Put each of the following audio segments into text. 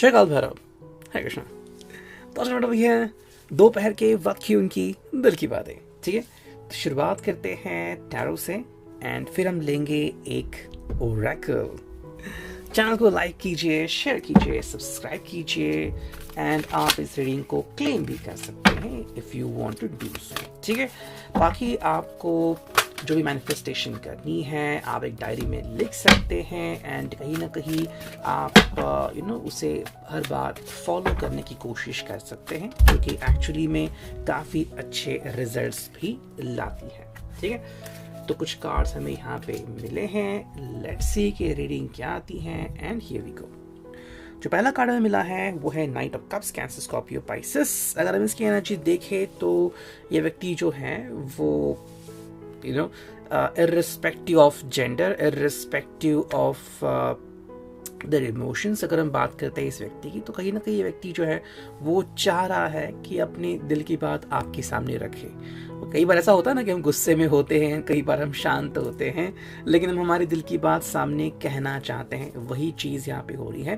जय काल भैरव। हरे कृष्णा। तो आज मैडम भैया दोपहर के वक्त की उनकी दिल की बातें, ठीक है। तो शुरुआत करते हैं टैरो से एंड फिर हम लेंगे एक ओरेकल। चैनल को लाइक कीजिए, शेयर कीजिए, सब्सक्राइब कीजिए एंड आप इस रीडिंग को क्लेम भी कर सकते हैं if you want to do so, ठीक है। बाकी आपको जो भी मैनिफेस्टेशन करनी है आप एक डायरी में लिख सकते हैं एंड कहीं ना कहीं आप उसे हर बार फॉलो करने की कोशिश कर सकते हैं, जो कि एक्चुअली में काफ़ी अच्छे रिजल्ट्स भी लाती है, ठीक है। तो कुछ कार्ड्स हमें यहाँ पे मिले हैं, लेट्स सी कि रीडिंग क्या आती है एंड हियर वी गो। जो पहला कार्ड हमें मिला है वो है night of cups, cancer, Scorpio, Pisces. अगर हम इसकी एनर्जी देखें तो ये व्यक्ति जो है वो irrespective of gender, irrespective of their emotions, अगर हम बात करते हैं इस व्यक्ति की, तो कहीं ना कहीं ये व्यक्ति जो है वो चाह रहा है कि अपने दिल की बात आपके सामने रखे। कई बार ऐसा होता है ना कि हम गुस्से में होते हैं, कई बार हम शांत होते हैं, लेकिन हम हमारे दिल की बात सामने कहना चाहते हैं। वही चीज़ यहाँ पे हो रही है।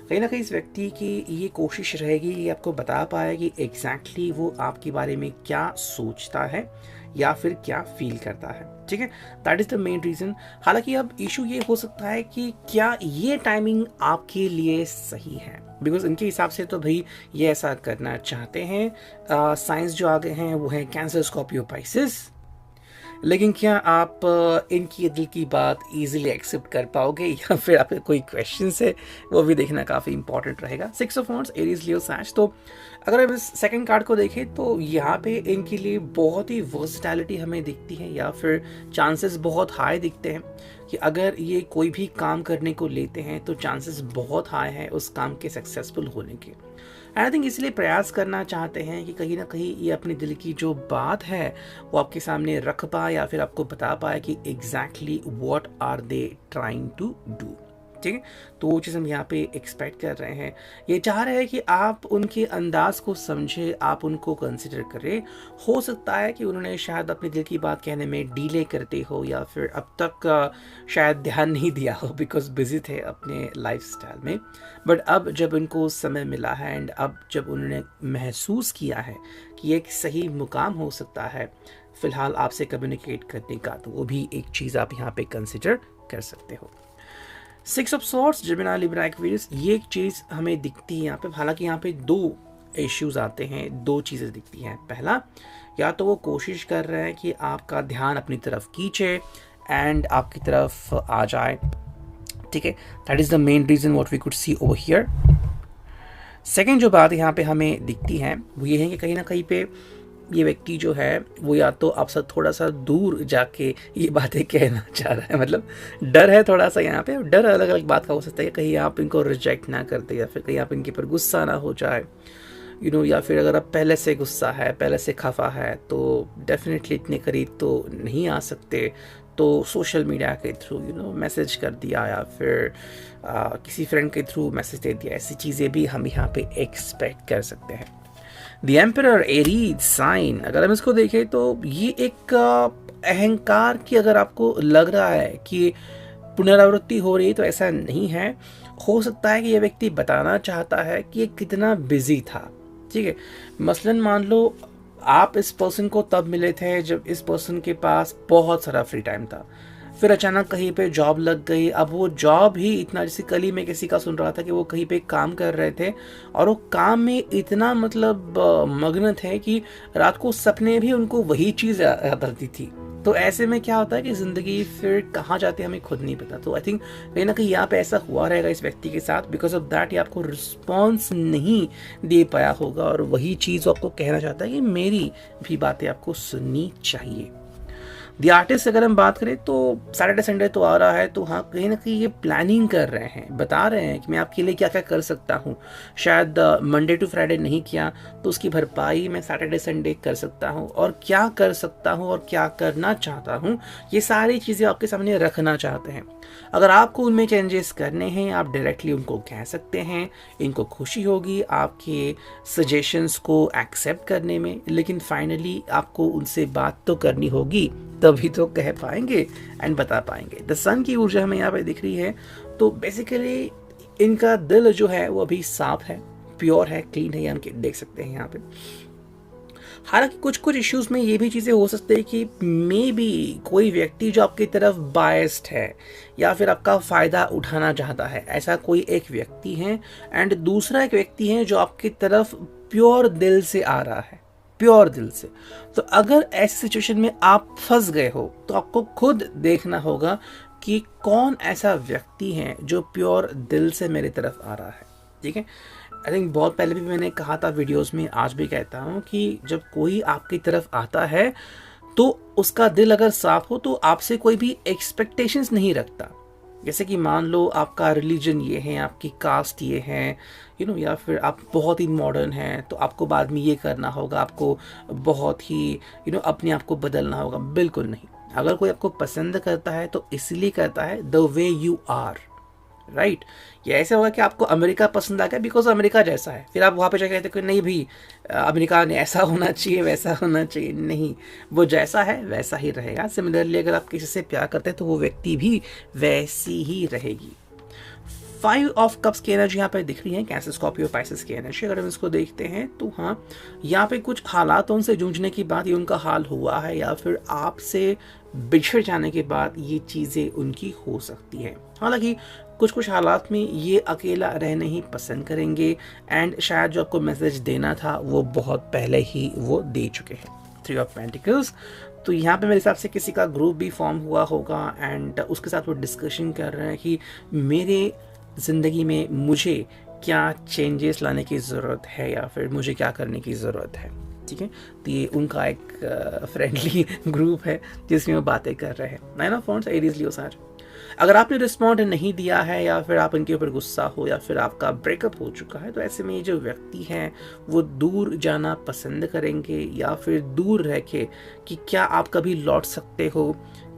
कहीं ना कहीं इस व्यक्ति की ये कोशिश रहेगी कि आपको बता पाए कि एग्जैक्टली वो आपके बारे में क्या सोचता है या फिर क्या फील करता है, ठीक है। That is the main reason. हालांकि अब इशू ये हो सकता है कि क्या ये टाइमिंग आपके लिए सही है, बिकॉज इनके हिसाब से तो भाई ये ऐसा करना चाहते हैं। साइंस जो आगे हैं वो है कैंसर, स्कॉर्पियो, पाइसेस। लेकिन क्या आप इनकी दिल की बात इजीली एक्सेप्ट कर पाओगे या फिर आपके कोई क्वेश्चन है, वो भी देखना काफ़ी इंपॉर्टेंट रहेगा। 6 ऑफ वांड्स, एरीज, लियो, सैज। तो अगर हम इस सेकंड कार्ड को देखें तो यहाँ पे इनके लिए बहुत ही वर्सटैलिटी हमें दिखती है, या फिर चांसेस बहुत हाई दिखते हैं कि अगर ये कोई भी काम करने को लेते हैं तो चांसेस बहुत हाई है उस काम के सक्सेसफुल होने के। आई थिंक इसलिए प्रयास करना चाहते हैं कि कहीं ना कहीं ये अपने दिल की जो बात है वो आपके सामने रख पाए या फिर आपको बता पाए कि exactly what are they trying to do, ठीक है। तो वो चीज़ हम यहाँ पे एक्सपेक्ट कर रहे हैं। ये चाह रहे हैं कि आप उनके अंदाज को समझे, आप उनको कंसिडर करें। हो सकता है कि उन्होंने शायद अपने दिल की बात कहने में डीले करते हो या फिर अब तक शायद ध्यान नहीं दिया हो बिकॉज बिजी थे अपने लाइफस्टाइल में। बट अब जब उनको समय मिला है एंड अब जब उन्होंने महसूस किया है कि एक सही मुकाम हो सकता है फिलहाल आपसे कम्युनिकेट करने का, तो वो भी एक चीज़ आप यहाँ पे कंसिडर कर सकते हो। 6 of swords, Gemini, Libra, Aquarius, ये एक चीज़ हमें दिखती है यहाँ पे। हालांकि यहाँ पे 2 इश्यूज आते हैं, 2 चीज़ें दिखती हैं। पहला, या तो वो कोशिश कर रहे हैं कि आपका ध्यान अपनी तरफ खींचे एंड आपकी तरफ आ जाए, ठीक है। That is the main reason what we could see over here. Second जो बात यहाँ पे हमें दिखती है वो ये है कि कहीं ना कहीं पे ये व्यक्ति जो है वो या तो आपसे थोड़ा सा दूर जाके ये बातें कहना चाह रहा है, मतलब डर है थोड़ा सा यहाँ पे। डर अलग अलग बात का हो सकता है, कहीं आप इनको रिजेक्ट ना कर दे या फिर कहीं आप इनके ऊपर गुस्सा ना हो जाए, या फिर अगर आप पहले से गुस्सा है, पहले से खफा है तो डेफिनेटली इतने करीब तो नहीं आ सकते। तो सोशल मीडिया के थ्रू मैसेज कर दिया या फिर किसी फ्रेंड के थ्रू मैसेज दे दिया, ऐसी चीज़ें भी हम यहाँ पे एक्सपेक्ट कर सकते हैं। द एम्परर, एरीज साइन, अगर हम इसको देखें तो ये एक अहंकार की, अगर आपको लग रहा है कि पुनरावृत्ति हो रही है तो ऐसा नहीं है। हो सकता है कि ये व्यक्ति बताना चाहता है कि ये कितना बिजी था, ठीक है। मसलन मान लो आप इस पर्सन को तब मिले थे जब इस पर्सन के पास बहुत सारा फ्री टाइम था, फिर अचानक कहीं पे जॉब लग गई। अब वो जॉब ही इतना, जैसे कल ही मैं किसी का सुन रहा था कि वो कहीं पे काम कर रहे थे और वो काम में इतना मतलब मग्न थे कि रात को सपने भी उनको वही चीज़ याद आती थी। तो ऐसे में क्या होता है कि ज़िंदगी फिर कहाँ जाती है हमें खुद नहीं पता। तो आई थिंक कहीं ना कहीं यहाँ पे ऐसा हुआ रहेगा इस व्यक्ति के साथ, बिकॉज ऑफ दैट ये आपको रिस्पॉन्स नहीं दे पाया होगा और वही चीज़ आपको कहना चाहता है कि मेरी भी बातें आपको सुननी चाहिए। द आर्टिस्ट, अगर हम बात करें तो सैटरडे संडे तो आ रहा है, तो हाँ कहीं ना कहीं ये प्लानिंग कर रहे हैं, बता रहे हैं कि मैं आपके लिए क्या क्या कर सकता हूँ। शायद मंडे टू फ्राइडे नहीं किया तो उसकी भरपाई मैं सैटरडे संडे कर सकता हूँ, और क्या कर सकता हूँ और क्या करना चाहता हूँ ये सारी चीज़ें आपके सामने रखना चाहते हैं। अगर आपको उनमें चेंजेस करने हैं आप डायरेक्टली उनको कह सकते हैं, इनको खुशी होगी आपके सजेशंस को एक्सेप्ट करने में, लेकिन फाइनली आपको उनसे बात तो करनी होगी, तभी तो कह पाएंगे एंड बता पाएंगे। द सन की ऊर्जा हमें यहाँ पे दिख रही है। तो बेसिकली इनका दिल जो है वो अभी साफ है, प्योर है, क्लीन है, ये हम देख सकते हैं यहाँ पे। हालांकि कुछ कुछ इश्यूज में ये भी चीज़ें हो सकती है कि मे बी कोई व्यक्ति जो आपकी तरफ बायस्ड है या फिर आपका फ़ायदा उठाना चाहता है, ऐसा कोई एक व्यक्ति है, एंड दूसरा एक व्यक्ति है जो आपकी तरफ प्योर दिल से आ रहा है, प्योर दिल से। तो अगर ऐसी सिचुएशन में आप फंस गए हो तो आपको खुद देखना होगा कि कौन ऐसा व्यक्ति है जो प्योर दिल से मेरी तरफ आ रहा है। ठीक है, आई थिंक बहुत पहले भी मैंने कहा था वीडियोस में, आज भी कहता हूँ कि जब कोई आपकी तरफ आता है तो उसका दिल अगर साफ हो तो आपसे कोई भी एक्सपेक्टेशंस नहीं रखता। जैसे कि मान लो आपका रिलीजन ये है, आपकी कास्ट ये है, या फिर आप बहुत ही मॉडर्न हैं तो आपको बाद में ये करना होगा, आपको बहुत ही अपने आप को बदलना होगा। बिल्कुल नहीं। अगर कोई आपको पसंद करता है तो इसलिए करता है the way you are, right. ये ऐसे होगा कि आपको अमेरिका पसंद आ गया बिकॉज अमेरिका जैसा है, फिर आप वहाँ पे जाकर कहते कि नहीं भाई अमेरिका ने ऐसा होना चाहिए, वैसा होना चाहिए। नहीं, वो जैसा है वैसा ही रहेगा। सिमिलरली अगर आप किसी से प्यार करते हैं तो वो व्यक्ति भी वैसी ही रहेगी। 5 ऑफ कप्स की एनर्जी यहाँ पे दिख रही है, कैंसर, स्कॉर्पियो, पाइसेस की एनर्जी। अगर हम इसको देखते हैं तो हाँ, यहाँ पे कुछ हालातों से जूझने के बाद ये उनका हाल हुआ है, या फिर आपसे बिछड़ जाने के बाद ये चीज़ें उनकी हो सकती है। हालांकि कुछ कुछ हालात में ये अकेला रहना ही पसंद करेंगे, एंड शायद जो आपको मैसेज देना था वो बहुत पहले ही वो दे चुके हैं। 3 ऑफ पेंटिकल्स, तो यहाँ पे मेरे हिसाब से किसी का ग्रुप भी फॉर्म हुआ होगा, एंड उसके साथ वो डिस्कशन कर रहे हैं कि मेरे ज़िंदगी में मुझे क्या चेंजेस लाने की ज़रूरत है या फिर मुझे क्या करने की ज़रूरत है। ठीक है, तो ये उनका एक फ्रेंडली ग्रुप है जिसमें वो बातें कर रहे हैं। 9 ऑफ वांड्स, एरीज, लियो, साज। अगर आपने रिस्पॉन्ड नहीं दिया है या फिर आप इनके ऊपर गुस्सा हो या फिर आपका ब्रेकअप हो चुका है, तो ऐसे में ये जो व्यक्ति हैं वो दूर जाना पसंद करेंगे, या फिर दूर रह के कि क्या आप कभी लौट सकते हो,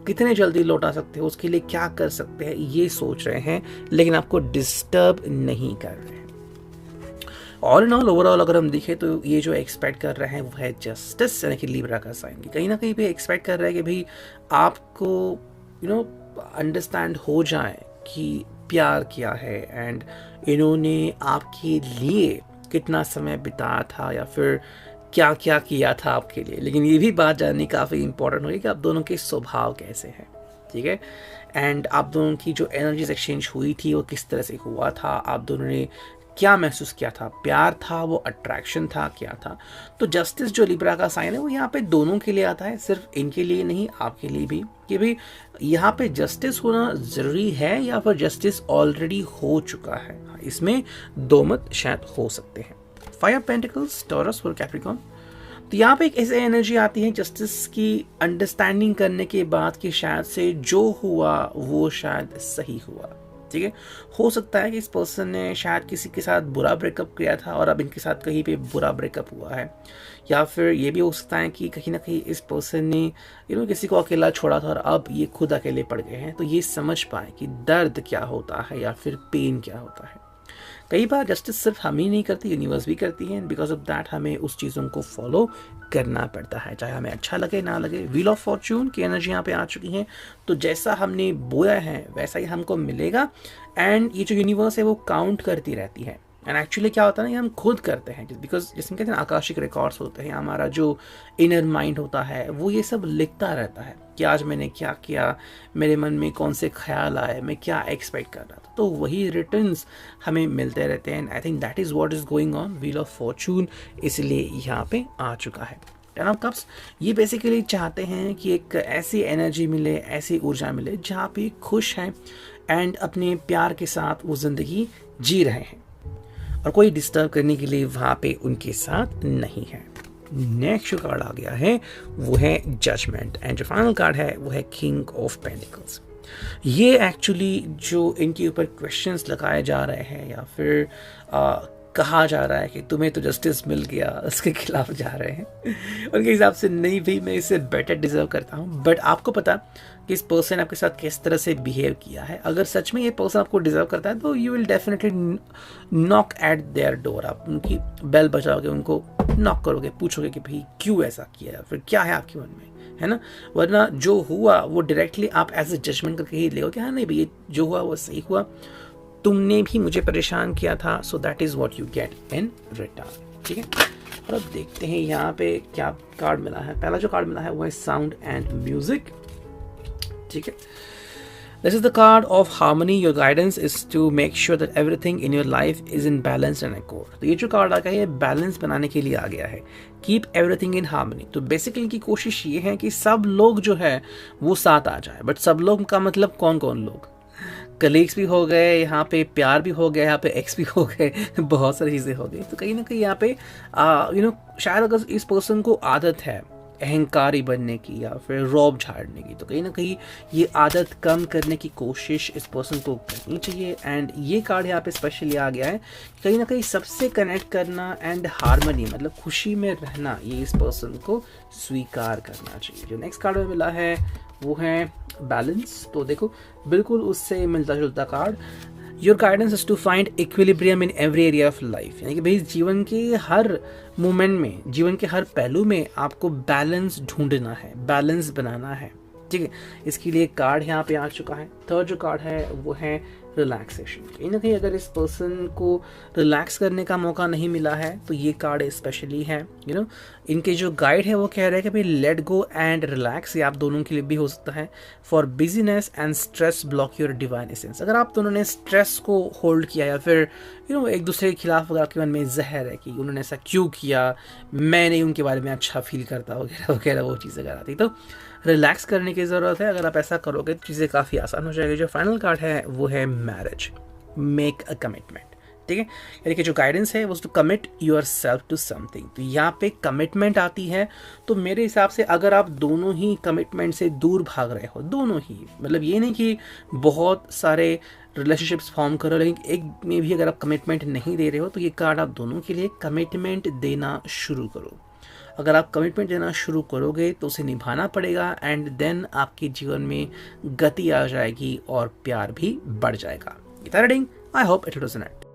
कितने जल्दी लौटा सकते हो, उसके लिए क्या कर सकते हैं, ये सोच रहे हैं, लेकिन आपको डिस्टर्ब नहीं कर रहे हैं। ऑल इन ऑल, ओवरऑल अगर हम देखें तो ये जो एक्सपेक्ट कर रहे हैं वो है जस्टिस, यानी कि लिब्रा का साइन। कहीं ना कहीं भी एक्सपेक्ट कर रहे हैं कि भाई आपको अंडरस्टैंड हो जाए कि प्यार क्या है, एंड इन्होंने आपके लिए कितना समय बिताया था या फिर क्या क्या किया था आपके लिए। लेकिन ये भी बात जाननी काफ़ी इंपॉर्टेंट होगी कि आप दोनों के स्वभाव कैसे हैं। ठीक है, एंड आप दोनों की जो एनर्जीज एक्सचेंज हुई थी वो किस तरह से हुआ था, आप दोनों ने क्या महसूस किया था, प्यार था, वो अट्रैक्शन था, क्या था। तो जस्टिस जो लिब्रा का साइन है वो यहाँ पे दोनों के लिए आता है, सिर्फ इनके लिए नहीं, आपके लिए भी, कि भाई यहाँ पे जस्टिस होना ज़रूरी है या फिर जस्टिस ऑलरेडी हो चुका है। इसमें दो मत शायद हो सकते हैं। 5 ऑफ पेंटिकल्स, टॉरस और कैप्रिकॉर्न। तो यहाँ पे एक ऐसी एनर्जी आती है जस्टिस की अंडरस्टैंडिंग करने के बाद कि शायद से जो हुआ वो शायद सही हुआ। ठीक है, हो सकता है कि इस पर्सन ने शायद किसी के साथ बुरा ब्रेकअप किया था और अब इनके साथ कहीं पे बुरा ब्रेकअप हुआ है, या फिर ये भी हो सकता है कि कहीं ना कहीं इस पर्सन ने किसी को अकेला छोड़ा था और अब ये खुद अकेले पड़ गए हैं, तो ये समझ पाए कि दर्द क्या होता है या फिर पेन क्या होता है। कई बार जस्टिस सिर्फ हम ही नहीं करती, यूनिवर्स भी करती है, एंड बिकॉज ऑफ दैट हमें उस चीज़ों को फॉलो करना पड़ता है, चाहे हमें अच्छा लगे ना लगे। व्हील ऑफ फॉर्च्यून की एनर्जी यहाँ पे आ चुकी है, तो जैसा हमने बोया है वैसा ही हमको मिलेगा, एंड ये जो यूनिवर्स है वो काउंट करती रहती है। एंड एक्चुअली क्या होता है ना, ये हम खुद करते हैं, बिकॉज जिसमें कहते हैं आकाशिक रिकॉर्ड्स होते हैं, हमारा जो इनर माइंड होता है वो ये सब लिखता रहता है कि आज मैंने क्या किया, मेरे मन में कौन से ख्याल आए, मैं क्या एक्सपेक्ट कर रहा था, तो वही रिटर्न्स हमें मिलते रहते हैं। I think that is what is going on. Wheel of Fortune इसलिए यहाँ पे आ चुका है। 10 ऑफ कप्स, ये बेसिकली चाहते हैं कि एक ऐसी एनर्जी मिले, ऐसी ऊर्जा मिले जहाँ पे खुश हैं एंड अपने प्यार के साथ वो ज़िंदगी जी रहे हैं और कोई डिस्टर्ब करने के लिए वहाँ पे उनके साथ नहीं है। नेक्स्ट जो कार्ड आ गया है वो है जजमेंट, एंड जो फाइनल कार्ड है वो है किंग ऑफ पेंटिकल्स। ये एक्चुअली जो इनके ऊपर क्वेश्चंस लगाए जा रहे हैं या फिर कहा जा रहा है कि तुम्हें तो जस्टिस मिल गया, उसके खिलाफ जा रहे हैं। उनके हिसाब से नहीं भाई, मैं इससे बेटर डिजर्व करता हूँ। बट आपको पता कि इस पर्सन आपके साथ किस तरह से बिहेव किया है। अगर सच में ये पर्सन आपको डिजर्व करता है तो you will definitely knock eight their door. आप उनकी बेल बजाओगे, उनको नॉक करोगे, पूछोगे कि भाई क्यों ऐसा किया, फिर क्या है आपके मन में, है ना। वरना जो हुआ वो डायरेक्टली आप एज ए जजमेंट करके ही लेओ कि हाँ नहीं भाई जो हुआ वो सही हुआ, तुमने भी मुझे परेशान किया था, so that is what you get in return. ठीक है, और अब देखते हैं यहाँ पे क्या कार्ड मिला है। पहला जो कार्ड मिला है वो है साउंड एंड म्यूजिक। ठीक है, this is the card of harmony. Your guidance is to make sure that everything in your life is in balance and accord. तो ये जो कार्ड आ गया है ये बैलेंस बनाने के लिए आ गया है, कीप एवरीथिंग इन हार्मनी। तो बेसिकली इनकी कोशिश ये है कि सब लोग जो है वो साथ आ जाए। बट सब लोग का मतलब कौन कौन लोग? कलीग्स भी हो गए, यहाँ पे प्यार भी हो गया, यहाँ पे एक्स भी हो गए, बहुत सारी चीज़ें हो गई। तो कहीं ना कहीं यहाँ पे शायद अगर इस पर्सन को आदत है अहंकारी बनने की या फिर रौब झाड़ने की, तो कहीं ना कहीं ये आदत कम करने की कोशिश इस पर्सन को करनी चाहिए। एंड ये कार्ड यहाँ पे स्पेशली आ गया है, कहीं ना कहीं सबसे कनेक्ट करना एंड हार्मनी मतलब खुशी में रहना, ये इस पर्सन को स्वीकार करना चाहिए। जो नेक्स्ट कार्ड में मिला है वो है बैलेंस। तो देखो बिल्कुल उससे मिलता जुलता card, your guidance is to find equilibrium in every area of life. यानी कि भाई जीवन के हर मोमेंट में, जीवन के हर पहलू में आपको बैलेंस ढूंढना है, बैलेंस बनाना है। ठीक है, इसके लिए कार्ड यहाँ पे आ चुका है। थर्ड जो कार्ड है वो है रिलैक्सेशन। कहीं ना कहीं अगर इस पर्सन को रिलैक्स करने का मौका नहीं मिला है तो ये कार्ड स्पेशली है। इनके जो गाइड है वो कह रहे हैं कि भाई लेट गो एंड रिलैक्स। ये आप दोनों के लिए भी हो सकता है। For business and stress block your divine essence. अगर आप दोनों ने स्ट्रेस को होल्ड किया या फिर एक दूसरे के खिलाफ अगर आपके मन में जहर है कि उन्होंने ऐसा क्यों किया, मैं नहीं उनके बारे में अच्छा फील करता वगैरह वगैरह, वो चीज़ें अगर आती तो रिलैक्स करने की ज़रूरत है। अगर आप ऐसा करोगे तो चीज़ें काफ़ी आसान हो जाएगी। जो फाइनल कार्ड है वो है मैरिज, मेक अ कमिटमेंट। ठीक है, यानी कि जो गाइडेंस है वो to commit yourself to something. तो यहाँ पे कमिटमेंट आती है। तो मेरे हिसाब से अगर आप दोनों ही कमिटमेंट से दूर भाग रहे हो, दोनों ही, मतलब ये नहीं कि बहुत सारे रिलेशनशिप्स फॉर्म करो लेकिन एक में भी अगर आप कमिटमेंट नहीं दे रहे हो, तो ये कार्ड आप दोनों के लिए कमिटमेंट देना शुरू करो। अगर आप कमिटमेंट देना शुरू करोगे तो उसे निभाना पड़ेगा एंड देन आपके जीवन में गति आ जाएगी और प्यार भी बढ़ जाएगा। Reading, I hope it was net.